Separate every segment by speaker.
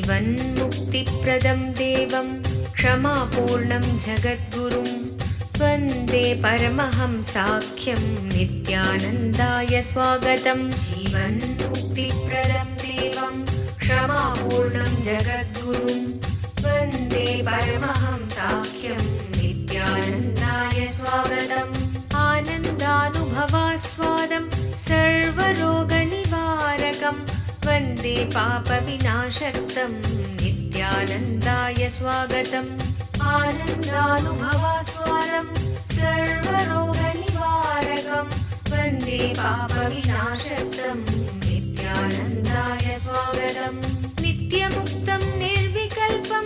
Speaker 1: जीवन्मुक्तिप्रदं देवं क्षमापूर्णं जगद्गुरुं वन्दे परमहंसाख्यं नित्यानन्दाय स्वागतं। जीवन्मुक्तिप्रदं देवं क्षमापूर्णं जगद्गुरुं वन्दे परमहंसाख्यं नित्यानन्दाय स्वागतम्। आनन्दानुभवास्वादं सर्वरोगनिवारकं वन्दे पापविनाशक्तं नित्यानन्दाय स्वागतम्। आनन्दानुभवास्वादं सर्वरोगनिवारकं वन्दे पापविनाशक्तं नित्यानन्दाय स्वागतम्। नित्यमुक्तं निर्विकल्पं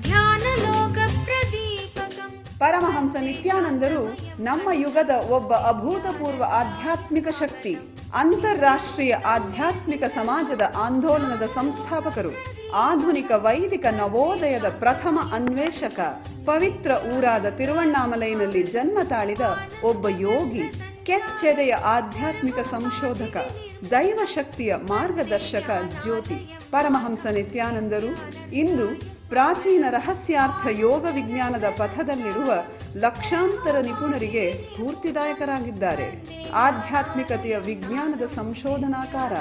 Speaker 1: ಧ್ಯಾನಲೋಕಪ್ರದೀಪಕಂ.
Speaker 2: ಪರಮಹಂಸ ನಿತ್ಯಾನಂದರು ನಮ್ಮ ಯುಗದ ಒಬ್ಬ ಅಭೂತಪೂರ್ವ ಆಧ್ಯಾತ್ಮಿಕ ಶಕ್ತಿ, ಅಂತಾರಾಷ್ಟ್ರೀಯ ಆಧ್ಯಾತ್ಮಿಕ ಸಮಾಜದ ಆಂದೋಲನದ ಸಂಸ್ಥಾಪಕರು, ಆಧುನಿಕ ವೈದಿಕ ನವೋದಯದ ಪ್ರಥಮ ಅನ್ವೇಷಕ, ಪವಿತ್ರ ಊರಾದ ತಿರುವಣ್ಣಾಮಲೈನಲ್ಲಿ ಜನ್ಮ ತಾಳಿದ ಒಬ್ಬ ಯೋಗಿ, ಕೆಚ್ಚೆದೆಯ ಆಧ್ಯಾತ್ಮಿಕ ಸಂಶೋಧಕ, ದೈವಶಕ್ತಿಯ ಮಾರ್ಗದರ್ಶಕ ಜ್ಯೋತಿ. ಪರಮಹಂಸ ನಿತ್ಯಾನಂದರು ಇಂದು ಪ್ರಾಚೀನ ರಹಸ್ಯಾರ್ಥ ಯೋಗ ವಿಜ್ಞಾನದ ಪಥದಲ್ಲಿರುವ ಲಕ್ಷಾಂತರ ನಿಪುಣರಿಗೆ ಸ್ಫೂರ್ತಿದಾಯಕರಾಗಿದ್ದಾರೆ. ಆಧ್ಯಾತ್ಮಿಕತೆಯ ವಿಜ್ಞಾನದ ಸಂಶೋಧನಾಕಾರ,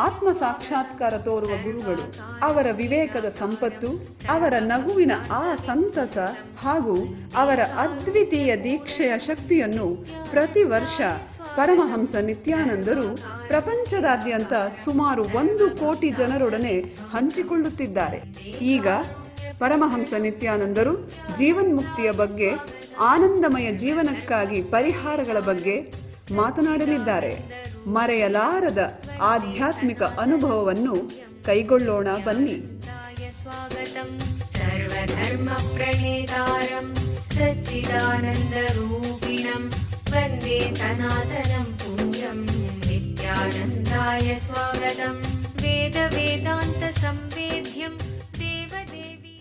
Speaker 2: ಆತ್ಮ ಸಾಕ್ಷಾತ್ಕಾರ ತೋರುವ ಗುರುಗಳು. ಅವರ ವಿವೇಕದ ಸಂಪತ್ತು, ಅವರ ನಗುವಿನ ಆ ಸಂತಸ ಹಾಗೂ ಅವರ ಅದ್ವಿತೀಯ ದೀಕ್ಷೆಯ ಶಕ್ತಿಯನ್ನು ಪ್ರತಿ ವರ್ಷ ಪರಮಹಂಸ ನಿತ್ಯಾನಂದರು ಪ್ರಪಂಚದಾದ್ಯಂತ ಸುಮಾರು 1 ಕೋಟಿ ಜನರೊಡನೆ ಹಂಚಿಕೊಳ್ಳುತ್ತಿದ್ದಾರೆ. ಈಗ ಪರಮಹಂಸ ನಿತ್ಯಾನಂದರು ಜೀವನ್ಮುಕ್ತಿಯ ಬಗ್ಗೆ, ಆನಂದಮಯ ಜೀವನಕ್ಕಾಗಿ ಪರಿಹಾರಗಳ ಬಗ್ಗೆ ಮಾತನಾಡಲಿದ್ದಾರೆ. ಮರೆಯಲಾರದ ಆಧ್ಯಾತ್ಮಿಕ ಅನುಭವವನ್ನು ಕೈಗೊಳ್ಳೋಣ ಬನ್ನಿ.
Speaker 1: ಸರ್ವಧರ್ಮ ಪ್ರಣೇತಾರಂ ಸಚ್ಚಿದಾನಂದ ರೂಪಿಣಂ ವಂದೇ ಸನಾತನಂ ಪುಣ್ಯಂ ನಿತ್ಯಾನಂದಾಯ ಸ್ವಾಗತಂ. ವೇದ ವೇದಾಂತ ಸಂವೇದ್ಯಂ ದೇವದೇವಿ.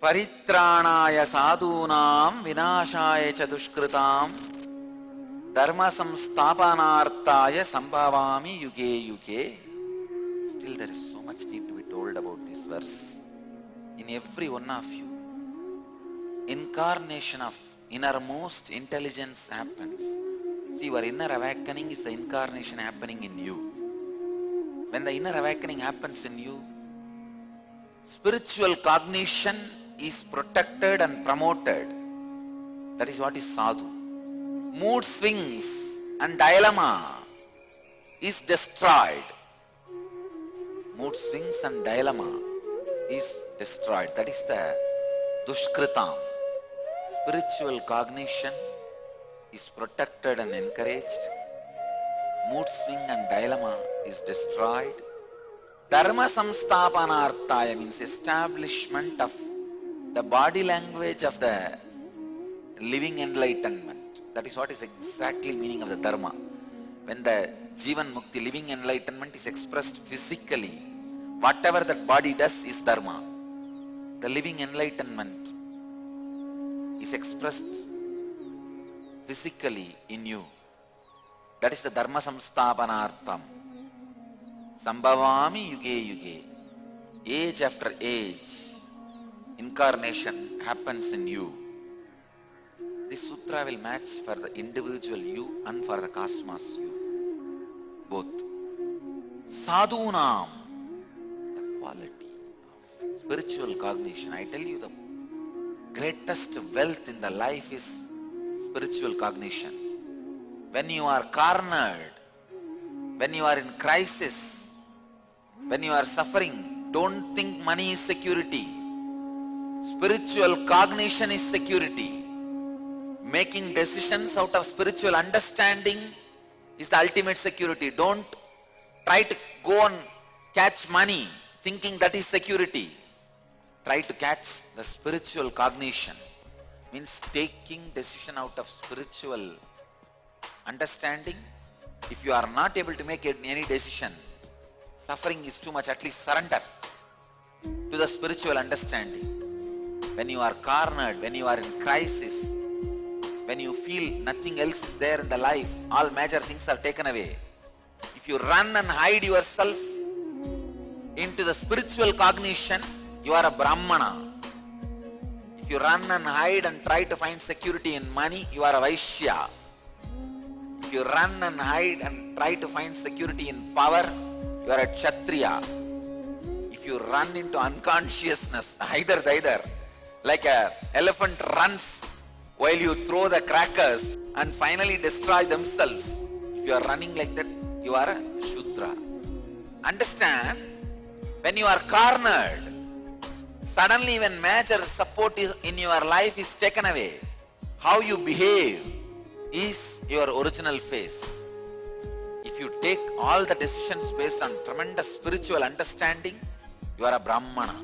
Speaker 3: ಪರಿತ್ರಾಣಾಯ ಸಾಧೂನಾಂ ವಿನಾಶಾಯ ಚ ದುಷ್ಕೃತಾಂ ಧರ್ಮ ಸಂಸ್ಥಾಪನಾರ್ಥಾಯ ಸಂಭವಾಮಿ ಯುಗೆ ಯುಗೆ. Still there is so much need to be told about this verse. In every one of you, incarnation of innermost intelligence happens. See, your inner awakening is the incarnation happening in you. When the inner awakening happens in you, spiritual cognition is protected and promoted. That is what is sadhu. Mood swings and dilemma is destroyed. Mood swings and dilemma is destroyed. That is the dushkritam. Spiritual cognition is protected and encouraged. Mood swing and dilemma is destroyed. Dharma samsthapanarthaya means establishment of the body language of the living enlightenment. That is what is exactly meaning of the dharma. When the Jivan Mukti, living enlightenment, is expressed physically, whatever that body does is dharma. The living enlightenment is expressed physically in you. That is the dharma samsthapanartham. Sambhavami yuge yuge. Age after age, incarnation happens in you. This sutra will match for the individual you and for the cosmos you. Both. Sadhunam, the quality of spiritual cognition. I tell you, the greatest wealth in the life is spiritual cognition. When you are cornered, when you are in crisis, when you are suffering, don't think money is security. Spiritual cognition is security. Making decisions out of spiritual understanding is the ultimate security. Don't try to go and catch money thinking that is security. try to catch the spiritual cognition, means taking decision out of spiritual understanding. If you are not able to make any decision, suffering is too much, at least surrender to the spiritual understanding. When you are cornered, when you are in crisis, when you feel nothing else is there in the life, all major things are taken away. If you run and hide yourself into the spiritual cognition, you are a Brahmana. If you run and hide and try to find security in money, you are a Vaishya. If you run and hide and try to find security in power, you are a Kshatriya. If you run into unconsciousness, either, like an elephant runs while you throw the crackers and finally destroy themselves. If you are running like that, you are a Shudra. Understand, when you are cornered, suddenly when major support in your life is taken away, how you behave is your original face. If you take all the decisions based on tremendous spiritual understanding, you are a Brahmana.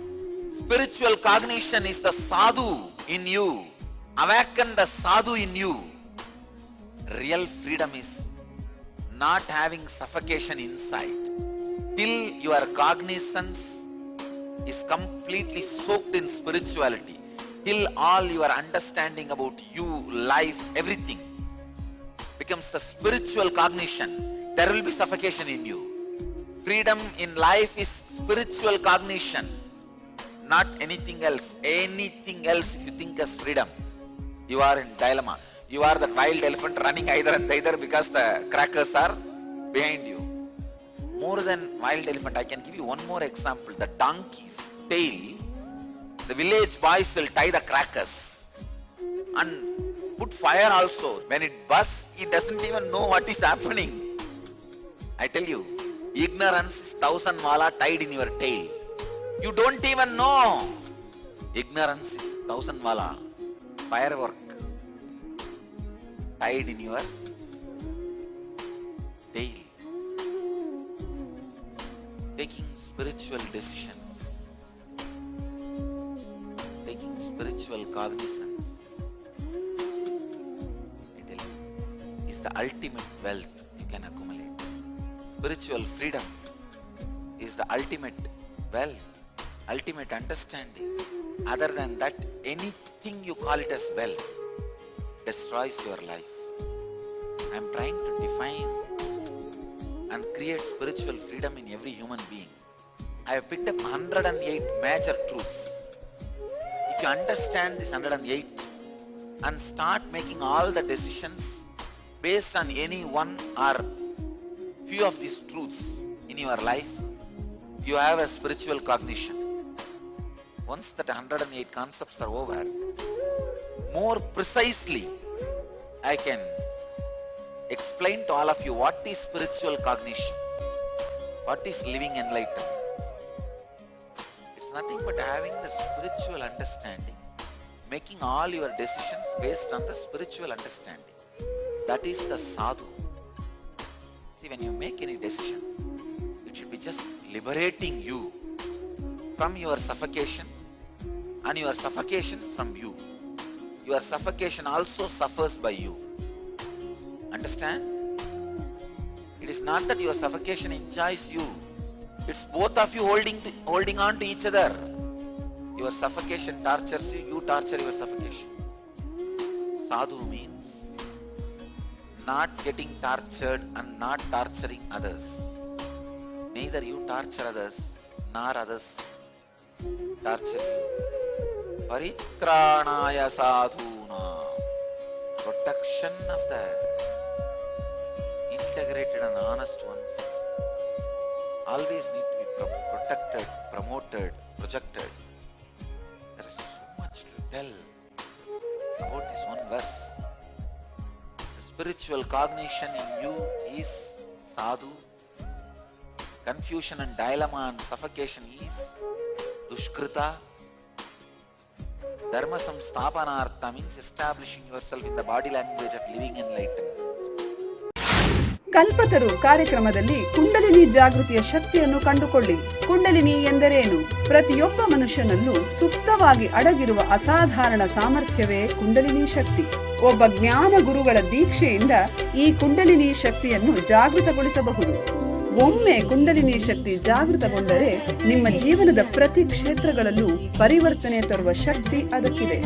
Speaker 3: Spiritual cognition is the sadhu in you. Awaken the sadhu in you. Real freedom is not having suffocation inside. Till your cognizance is completely soaked in spirituality, till all your understanding about you, life, everything becomes the spiritual cognition, there will be suffocation in you. Freedom in life is spiritual cognition, not anything else. Anything else, if you think as freedom, you are in dilemma. You are that wild elephant running either and either because the crackers are behind you. More than wild elephant, I can give you one more example. The donkey's tail, the village boys will tie the crackers and put fire also. When it bursts, he doesn't even know what is happening. I tell you, ignorance is 1,000 mala tied in your tail. You don't even know. Ignorance is 1,000 mala firework tied in your tail. Taking spiritual decisions, taking spiritual cognizance, I tell you, is the ultimate wealth you can accumulate. Spiritual freedom is the ultimate wealth, ultimate understanding. Other than that, anything you call it as wealth destroys your life. I am trying to define and create spiritual freedom in every human being. I have picked up 108 major truths. If you understand this 108 and start making all the decisions based on any one or few of these truths in your life, you have a spiritual cognition. Once that 108 concepts are over, more precisely I can explain to all of you what is spiritual cognition, what is living enlightenment. It's nothing but having the spiritual understanding, making all your decisions based on the spiritual understanding. That is the sadhu. See, when you make any decision, it should be just liberating you from your suffocation and your suffocation from you. Your suffocation also suffers by you. Understand? It is not that your suffocation enjoys you. It's both of you holding on to each other. Your suffocation tortures you, you torture your suffocation. Sadhu means not getting tortured and not torturing others. Neither you torture others, nor others torture you. Paritranaya sadhuna. Protection of the integrated and honest ones always need to be protected, promoted, projected. There is so much to tell about this one verse. The spiritual cognition in you is sadhu. Confusion and dilemma and suffocation is dushkrita. Dharma samsthapanartha means establishing yourself in the body language of living enlightenment.
Speaker 2: ಕಲ್ಪತರು ಕಾರ್ಯಕ್ರಮದಲ್ಲಿ ಕುಂಡಲಿನಿ ಜಾಗೃತಿಯ ಶಕ್ತಿಯನ್ನು ಕಂಡುಕೊಳ್ಳಿ. ಕುಂಡಲಿನಿ ಎಂದರೇನು? ಪ್ರತಿಯೊಬ್ಬ ಮನುಷ್ಯನಲ್ಲೂ ಸುಪ್ತವಾಗಿ ಅಡಗಿರುವ ಅಸಾಧಾರಣ ಸಾಮರ್ಥ್ಯವೇ ಕುಂಡಲಿನಿ ಶಕ್ತಿ. ಒಬ್ಬ ಜ್ಞಾನ ಗುರುಗಳ ದೀಕ್ಷೆಯಿಂದ ಈ ಕುಂಡಲಿನಿ ಶಕ್ತಿಯನ್ನು ಜಾಗೃತಗೊಳಿಸಬಹುದು. ಒಮ್ಮೆ ಕುಂಡಲಿನಿ ಶಕ್ತಿ ಜಾಗೃತಗೊಂಡರೆ ನಿಮ್ಮ ಜೀವನದ ಪ್ರತಿ ಕ್ಷೇತ್ರಗಳಲ್ಲೂ ಪರಿವರ್ತನೆ ತರುವ ಶಕ್ತಿ ಅದಕ್ಕಿದೆ.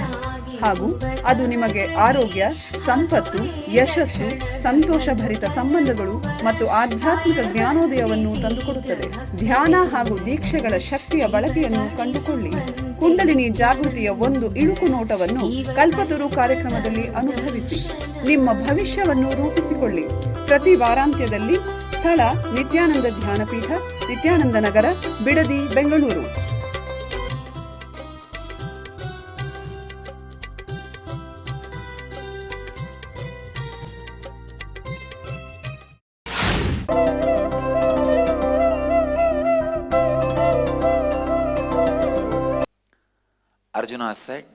Speaker 2: ಹಾಗೂ ಅದು ನಿಮಗೆ ಆರೋಗ್ಯ, ಸಂಪತ್ತು, ಯಶಸ್ಸು, ಸಂತೋಷಭರಿತ ಸಂಬಂಧಗಳು ಮತ್ತು ಆಧ್ಯಾತ್ಮಿಕ ಜ್ಞಾನೋದಯವನ್ನು ತಂದುಕೊಡುತ್ತದೆ. ಧ್ಯಾನ ಹಾಗೂ ದೀಕ್ಷೆಗಳ ಶಕ್ತಿಯ ಬಳಕೆಯನ್ನು ಕಂಡುಕೊಳ್ಳಿ. ಕುಂಡಲಿನಿ ಜಾಗೃತಿಯ ಒಂದು ಇಳುಕು ನೋಟವನ್ನು ಕಲ್ಪತರು ಕಾರ್ಯಕ್ರಮದಲ್ಲಿ ಅನುಭವಿಸಿ. ನಿಮ್ಮ ಭವಿಷ್ಯವನ್ನು ರೂಪಿಸಿಕೊಳ್ಳಿ. ಪ್ರತಿ ವಾರಾಂತ್ಯದಲ್ಲಿ ಸ್ಥಳ ನಿತ್ಯಾನಂದ ಧ್ಯಾನಪೀಠ, ನಿತ್ಯಾನಂದ ನಗರ, Bidadi, Bengaluru.
Speaker 3: Arjuna said,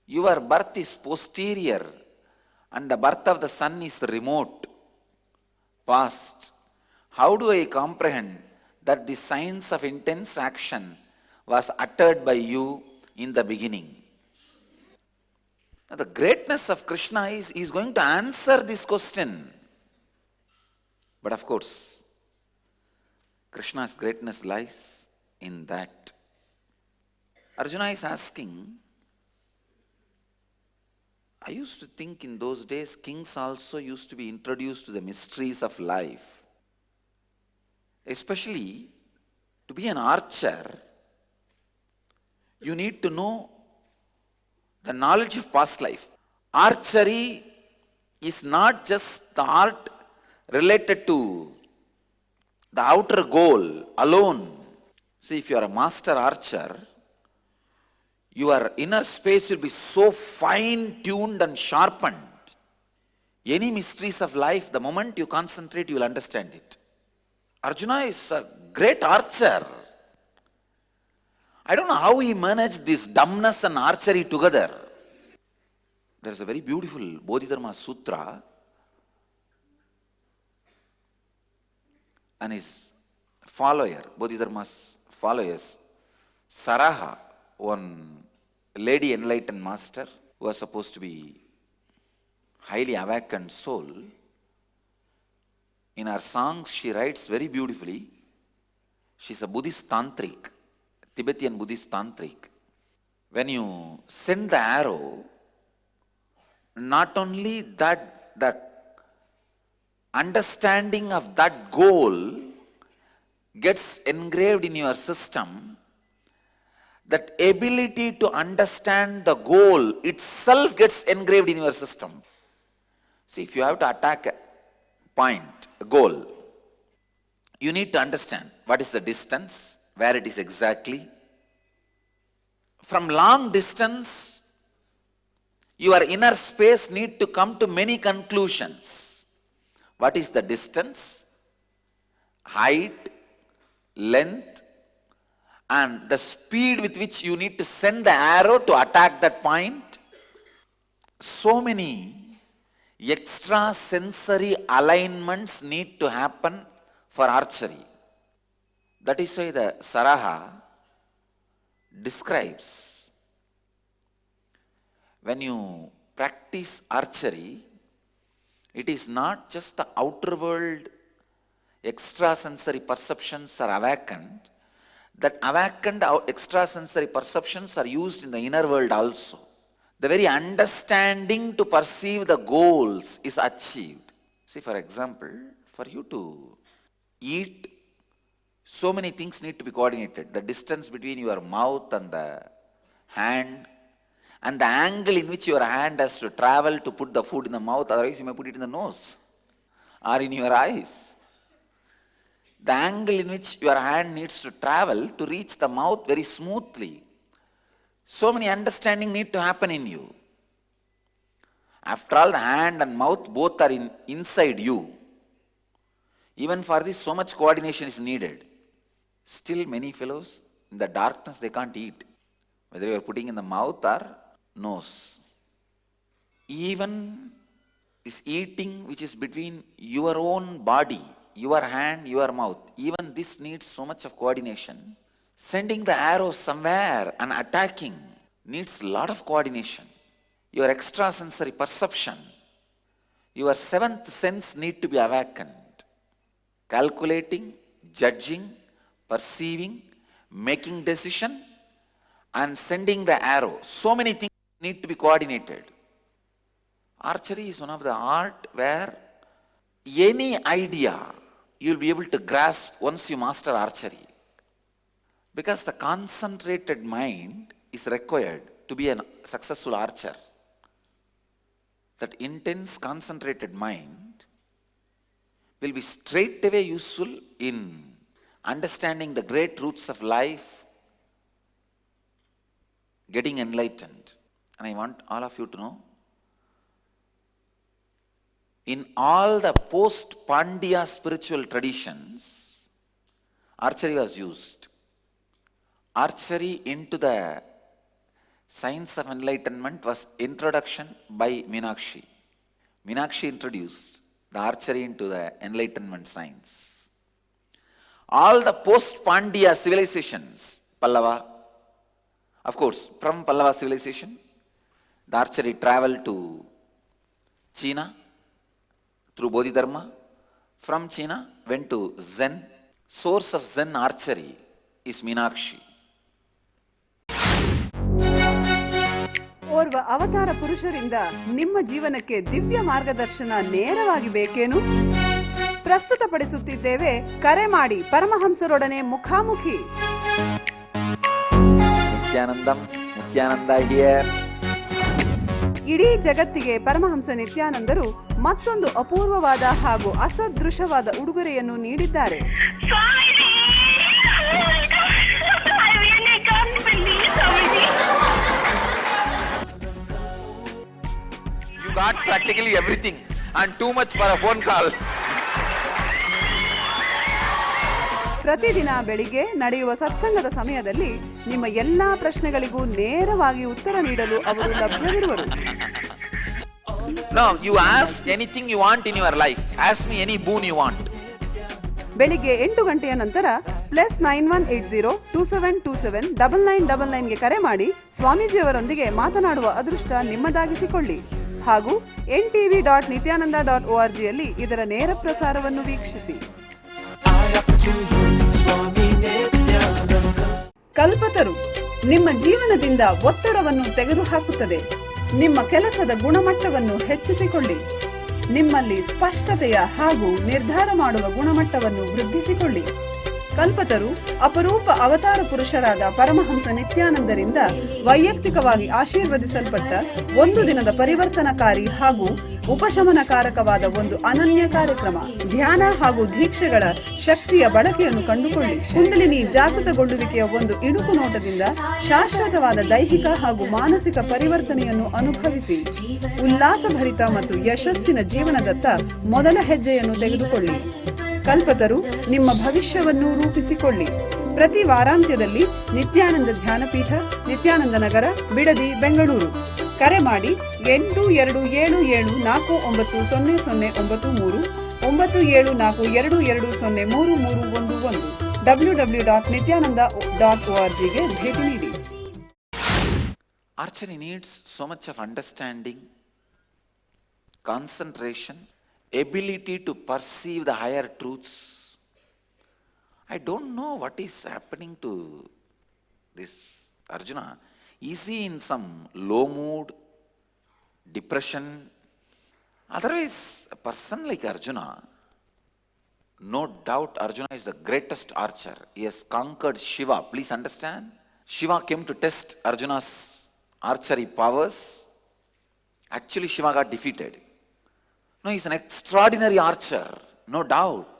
Speaker 3: your birth is posterior and the birth of the sun is remote, past. How do I comprehend that the science of intense action was uttered by you in the beginning? Now, the greatness of Krishna is going to answer this question. But of course, Krishna's greatness lies in that. Arjuna is asking, I used to think in those days kings also used to be introduced to the mysteries of life. Especially to be an archer, you need to know the knowledge of past life. Archery is not just the art related to the outer goal alone. See, if you are a master archer, your inner space will be so fine-tuned and sharpened. Any mysteries of life, the moment you concentrate, you will understand it. Arjuna is a great archer. I don't know how he managed this dumbness and archery together. There is a very beautiful Bodhidharma Sutra, and his follower, Bodhidharma's followers, Saraha, one lady enlightened master who was supposed to be highly awakened soul, in her songs she writes very beautifully. She's a Buddhist tantric, Tibetan Buddhist tantric. When you send the arrow, not only that the understanding of that goal gets engraved in your system, that ability to understand the goal itself gets engraved in your system. See, if you have to attack a point, a goal, you need to understand what is the distance, where it is exactly. From long distance, your inner space need to come to many conclusions. What is the distance, height, length, and the speed with which you need to send the arrow to attack that point? So many extra sensory alignments need to happen for archery. That is why the Saraha describes, when you practice archery, it is not just the outer world extrasensory perceptions are awakened. That awakened extrasensory perceptions are used in the inner world also. The very understanding to perceive the goals is achieved. See, for example, for you to eat, so many things need to be coordinated. The distance between your mouth and the hand, and the angle in which your hand has to travel to put the food in the mouth, otherwise you may put it in the nose or in your eyes. The angle in which your hand needs to travel to reach the mouth very smoothly. So many understanding need to happen in you. After all, the hand and mouth both are inside you. Even for this, so much coordination is needed. Still, many fellows, in the darkness, they can't eat, whether you are putting in the mouth or nose. Even this eating which is between your own body, your hand, your mouth, even this needs so much of coordination. Sending the arrow somewhere and attacking needs a lot of coordination. Your extrasensory perception, your seventh sense need to be awakened. Calculating, judging, perceiving, making decision, and sending the arrow. So many things need to be coordinated. Archery is one of the art where any idea you will be able to grasp once you master archery. Because the concentrated mind is required to be a successful archer. That intense concentrated mind will be straightaway useful in understanding the great truths of life, getting enlightened. And I want all of you to know, in all the post-Pandya spiritual traditions, archery was used. Archery into the science of enlightenment was introduction by Meenakshi. Meenakshi introduced the archery into the enlightenment science. All the post-Pandya civilizations, Pallava, of course, from Pallava civilization, the archery traveled to China through Bodhidharma. From China, went to Zen. Source of Zen archery is Meenakshi.
Speaker 2: ಓರ್ವ ಅವತಾರ ಪುರುಷರಿಂದ ನಿಮ್ಮ ಜೀವನಕ್ಕೆ ದಿವ್ಯ ಮಾರ್ಗದರ್ಶನ ನೇರವಾಗಿ ಬೇಕೇನು? ಪ್ರಸ್ತುತಪಡಿಸುತ್ತಿದ್ದೇವೆ, ಕರೆ ಮಾಡಿ ಪರಮಹಂಸರೊಡನೆ ಮುಖಾಮುಖಿ.
Speaker 3: ನಿತ್ಯಾನಂದ ಹಿಯರ್.
Speaker 2: ಇಡೀ ಜಗತ್ತಿಗೆ ಪರಮಹಂಸ ನಿತ್ಯಾನಂದರು ಮತ್ತೊಂದು ಅಪೂರ್ವವಾದ ಹಾಗೂ ಅಸದೃಶವಾದ ಉಡುಗೊರೆಯನ್ನು ನೀಡಿದ್ದಾರೆ.
Speaker 3: You got practically everything and too much for a phone call.
Speaker 2: ಪ್ರತಿದಿನ ಬೆಳಿಗ್ಗೆ ನಡೆಯುವ ಸತ್ಸಂಗದ ಸಮಯದಲ್ಲಿ ನಿಮ್ಮ ಎಲ್ಲಾ ಪ್ರಶ್ನೆಗಳಿಗೂ ನೇರವಾಗಿ ಉತ್ತರ ನೀಡಲು ಅವರು ಲಭ್ಯವಿರುವರು.
Speaker 3: No, you ask anything you want in your life. Ask me any boon you want.
Speaker 2: ಬೆಳಿಗ್ಗೆ 8 ಗಂಟೆಯ ನಂತರ +9180 2727 9999 ಗೆ ಕರೆ ಮಾಡಿ ಸ್ವಾಮೀಜಿಯವರೊಂದಿಗೆ ಮಾತನಾಡುವ ಅದೃಷ್ಟ ನಿಮ್ಮದಾಗಿಸಿಕೊಳ್ಳಿ. ಹಾಗೂ ntv.nithyananda.org ಯಲ್ಲಿ ಇದರ ನೇರ ಪ್ರಸಾರವನ್ನು ವೀಕ್ಷಿಸಿ. ಕಲ್ಪತರು ನಿಮ್ಮ ಜೀವನದಿಂದ ಒತ್ತಡವನ್ನು ತೆಗೆದುಹಾಕುತ್ತದೆ. ನಿಮ್ಮ ಕೆಲಸದ ಗುಣಮಟ್ಟವನ್ನು ಹೆಚ್ಚಿಸಿಕೊಳ್ಳಿ. ನಿಮ್ಮಲ್ಲಿ ಸ್ಪಷ್ಟತೆಯ ಹಾಗೂ ನಿರ್ಧಾರ ಮಾಡುವ ಗುಣಮಟ್ಟವನ್ನು ವೃದ್ಧಿಸಿಕೊಳ್ಳಿ. ಕಲ್ಪತರು ಅಪರೂಪ ಅವತಾರ ಪುರುಷರಾದ ಪರಮಹಂಸ ನಿತ್ಯಾನಂದರಿಂದ ವೈಯಕ್ತಿಕವಾಗಿ ಆಶೀರ್ವದಿಸಲ್ಪಟ್ಟ ಒಂದು ದಿನದ ಪರಿವರ್ತನಕಾರಿ ಹಾಗೂ ಉಪಶಮನಕಾರಕವಾದ ಒಂದು ಅನನ್ಯ ಕಾರ್ಯಕ್ರಮ. ಧ್ಯಾನ ಹಾಗೂ ದೀಕ್ಷೆಗಳ ಶಕ್ತಿಯ ಬಳಕೆಯನ್ನು ಕಂಡುಕೊಳ್ಳಿ. ಕುಂಡಲಿನಿ ಜಾಗೃತಗೊಳ್ಳುವಿಕೆಯ ಒಂದು ಇಣುಕು ನೋಟದಿಂದ ಶಾಶ್ವತವಾದ ದೈಹಿಕ ಹಾಗೂ ಮಾನಸಿಕ ಪರಿವರ್ತನೆಯನ್ನು ಅನುಭವಿಸಿ ಉಲ್ಲಾಸಭರಿತ ಮತ್ತು ಯಶಸ್ಸಿನ ಜೀವನದತ್ತ ಮೊದಲ ಹೆಜ್ಜೆಯನ್ನು ತೆಗೆದುಕೊಳ್ಳಿ. ಕಲ್ಪತರು ನಿಮ್ಮ ಭವಿಷ್ಯವನ್ನು ರೂಪಿಸಿಕೊಳ್ಳಿ. ಪ್ರತಿ ವಾರಾಂತ್ಯದಲ್ಲಿ ನಿತ್ಯಾನಂದ ಧ್ಯಾನಪೀಠ, ನಿತ್ಯಾನಂದ ನಗರ, ಬಿಡದಿ, ಬೆಂಗಳೂರು. ಕರೆ ಮಾಡಿ 8277490093 974222033311 www.nithyananda.org ಗೆ ಭೇಟಿ ನೀಡಿ.
Speaker 3: Archery needs so much of understanding, concentration, ability to perceive the higher truths. I don't know what is happening to this Arjuna. Is he in some low mood, depression? Otherwise, a person like Arjuna, no doubt Arjuna is the greatest archer. He has conquered Shiva. Please understand. Shiva came to test Arjuna's archery powers. Actually, Shiva got defeated. No, he's an extraordinary archer, no doubt.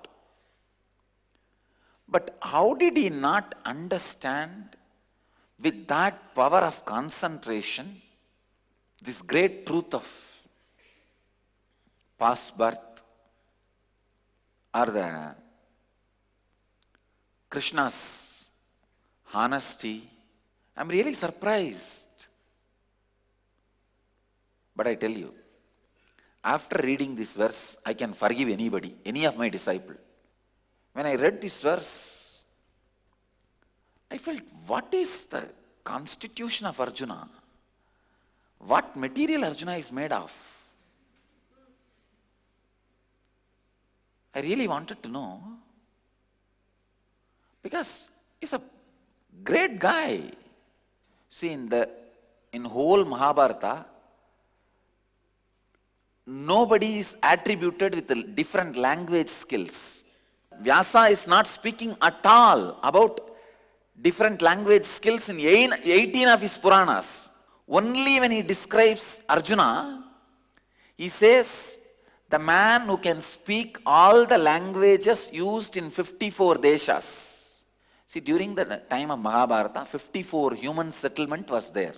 Speaker 3: But how did he not understand with that power of concentration this great truth of past birth or the Krishna's honesty? I'm really surprised. But I tell you, After reading this verse, I can forgive anybody, any of my disciple. When I read this verse, I felt, what is the constitution of Arjuna? What material Arjuna is made of? I really wanted to know, because he's a great guy. See, in whole Mahabharata, nobody is attributed with different language skills. Vyasa is not speaking at all about different language skills in 18 of his Puranas. Only when he describes Arjuna, he says, the man who can speak all the languages used in 54 deshas. See, during the time of Mahabharata, 54 human settlement was there.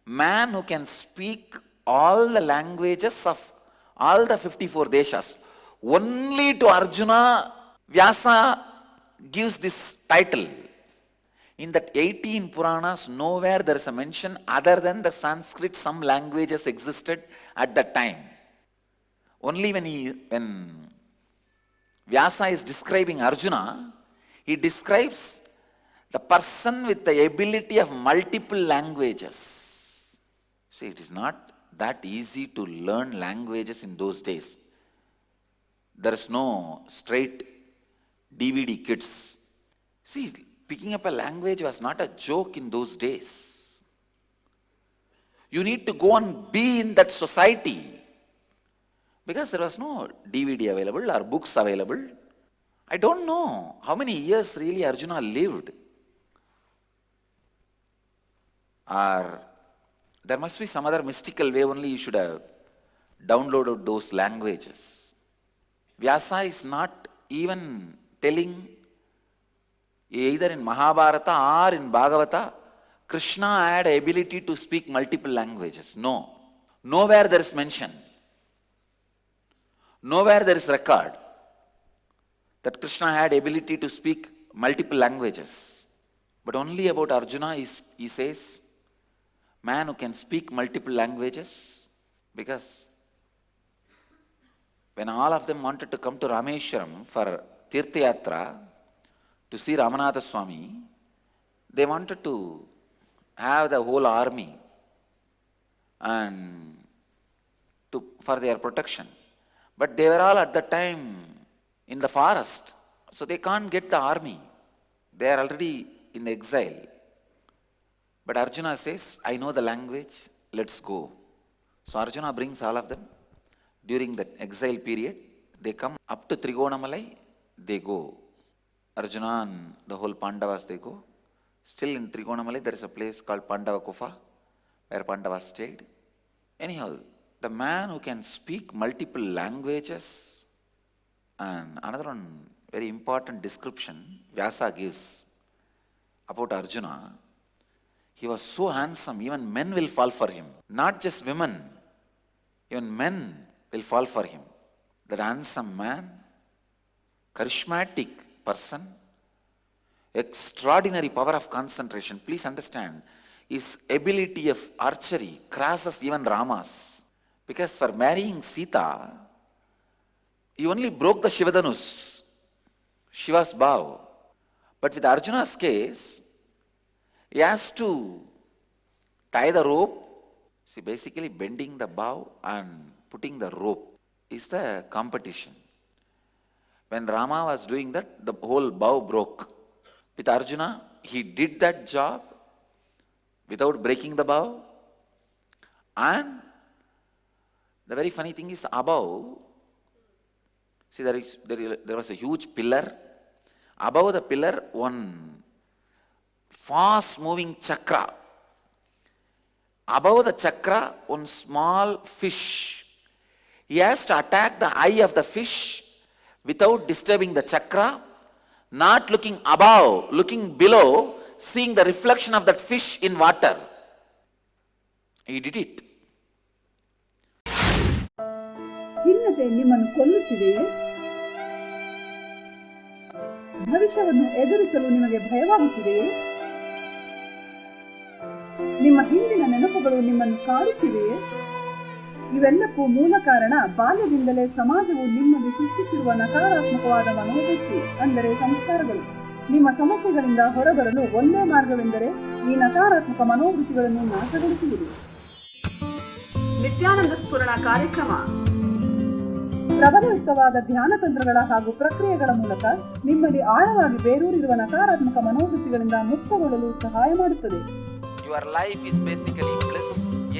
Speaker 3: Man who can speak all the languages of all the 54 deshas. Only to Arjuna, Vyasa gives this title. In that 18 Puranas, nowhere there is a mention other than the Sanskrit, some languages existed at that time. Only when Vyasa is describing Arjuna, he describes the person with the ability of multiple languages. See, it is not that easy to learn languages in those days. There is no straight DVD kits. See, picking up a language was not a joke in those days. You need to go and be in that society, because there was no DVD available or books available. I don't know how many years really Arjuna lived. Or there must be some other mystical way only you should have downloaded those languages. Vyasa is not even telling, either in Mahabharata or in Bhagavata, Krishna had ability to speak multiple languages. No. Nowhere there is mention. Nowhere there is record that Krishna had ability to speak multiple languages. But only about Arjuna he says, man who can speak multiple languages, because when all of them wanted to come to Rameshwaram for Tirthayatra to see Ramanatha Swami, they wanted to have the whole army and for their protection. But they were all at that time in the forest, so they can't get the army. They are already in the exile. But Arjuna says, I know the language, let's go. So Arjuna brings all of them. During the exile period, they come up to Trigonamalai, they go. Arjuna and the whole Pandavas, they go. Still in Trigonamalai, there is a place called Pandava Kufa, where Pandavas stayed. Anyhow, the man who can speak multiple languages, and another one, very important description Vyasa gives about Arjuna. He was so handsome, even men will fall for him. Not just women, even men will fall for him. That handsome man, charismatic person, extraordinary power of concentration. Please understand, his ability of archery crosses even Rama's. Because for marrying Sita, he only broke the Shivadanus, Shiva's bow. But with Arjuna's case, he has to tie the rope. See, basically bending the bow and putting the rope is the competition. When Rama was doing that, the whole bow broke. With Arjuna, he did that job without breaking the bow. And the very funny thing is, above, see, there was a huge pillar. Above the pillar, one fast moving chakra. Above the chakra, one small fish. He has to attack the eye of the fish without disturbing the chakra, not looking above, looking below, seeing the reflection of that fish in water. He did it.
Speaker 2: ಖಿನ್ನತೆ ನಿಮ್ಮನ್ನು ಕೊಲ್ಲುತ್ತಿದೆಯೇ? ಭವಿಷ್ಯವನ್ನು ಎದುರಿಸಲು ನಿಮಗೆ ಭಯವಾಗುತ್ತಿದೆಯೇ? ನಿಮ್ಮ ಹಿಂದಿನ ನೆನಪುಗಳು ನಿಮ್ಮನ್ನು ಕಾಡುತ್ತಿವೆಯೇ? ಇವೆಲ್ಲಕ್ಕೂ ಮೂಲ ಕಾರಣ ಬಾಲ್ಯದಿಂದಲೇ ಸಮಾಜವು ನಿಮ್ಮಲ್ಲಿ ಸೃಷ್ಟಿಸಿರುವ ನಕಾರಾತ್ಮಕವಾದ ಮನೋವೃತ್ತಿ, ಅಂದರೆ ಸಂಸ್ಕಾರಗಳು. ನಿಮ್ಮ ಸಮಸ್ಯೆಗಳಿಂದ ಹೊರಬರಲು ಒಂದೇ ಮಾರ್ಗವೆಂದರೆ ಈ ನಕಾರಾತ್ಮಕ ಮನೋವೃತ್ತಿಗಳನ್ನು ನಾಶಗೊಳಿಸುವುದು. ನಿತ್ಯಾನಂದ ಸ್ಫುರಣ ಕಾರ್ಯಕ್ರಮ ಪ್ರಬಲಯುಕ್ತವಾದ ಧ್ಯಾನ ತಂತ್ರಗಳ ಹಾಗೂ ಪ್ರಕ್ರಿಯೆಗಳ ಮೂಲಕ ನಿಮ್ಮಲ್ಲಿ ಆಳವಾಗಿ ಬೇರೂರಿರುವ ನಕಾರಾತ್ಮಕ ಮನೋವೃತ್ತಿಗಳಿಂದ ಮುಕ್ತಗೊಳ್ಳಲು ಸಹಾಯ ಮಾಡುತ್ತದೆ.
Speaker 3: Your life is basically bliss.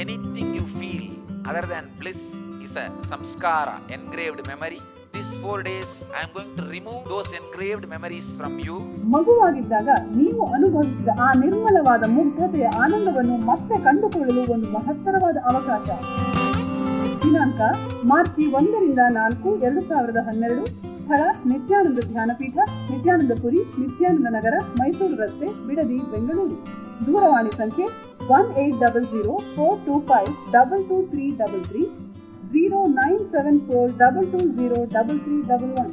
Speaker 3: Anything you feel other than bliss is a samskara, engraved memory. These 4 days I am going to remove those engraved memories from you.
Speaker 2: ಮಗುವಾಗಿದ್ದಾಗ ನೀವು ಅನುಭವಿಸಿದ ಆ ನಿರ್ಮಲವಾದ ಮುಗ್ಧತೆಯ ಆನಂದವನ್ನು ಮತ್ತೆ ಕಂಡುಕೊಳ್ಳಲು ಒಂದು ಮಹತ್ತರವಾದ ಅವಕಾಶ. ದಿನಾಂಕ ಮಾರ್ಚ್ 1 ರಿಂದ 4, 2012. ಸ್ಥಳ ನಿತ್ಯಾನಂದ ಧ್ಯಾನಪೀಠ, ನಿತ್ಯಾನಂದಪುರಿ, ನಿತ್ಯಾನಂದ ನಗರ, ಮೈಸೂರು ರಸ್ತೆ, ಬಿಡದಿ, ಬೆಂಗಳೂರು. ದೂರವಾಣಿ ಸಂಖ್ಯೆ 1800-425-22333, 0974-220-3311.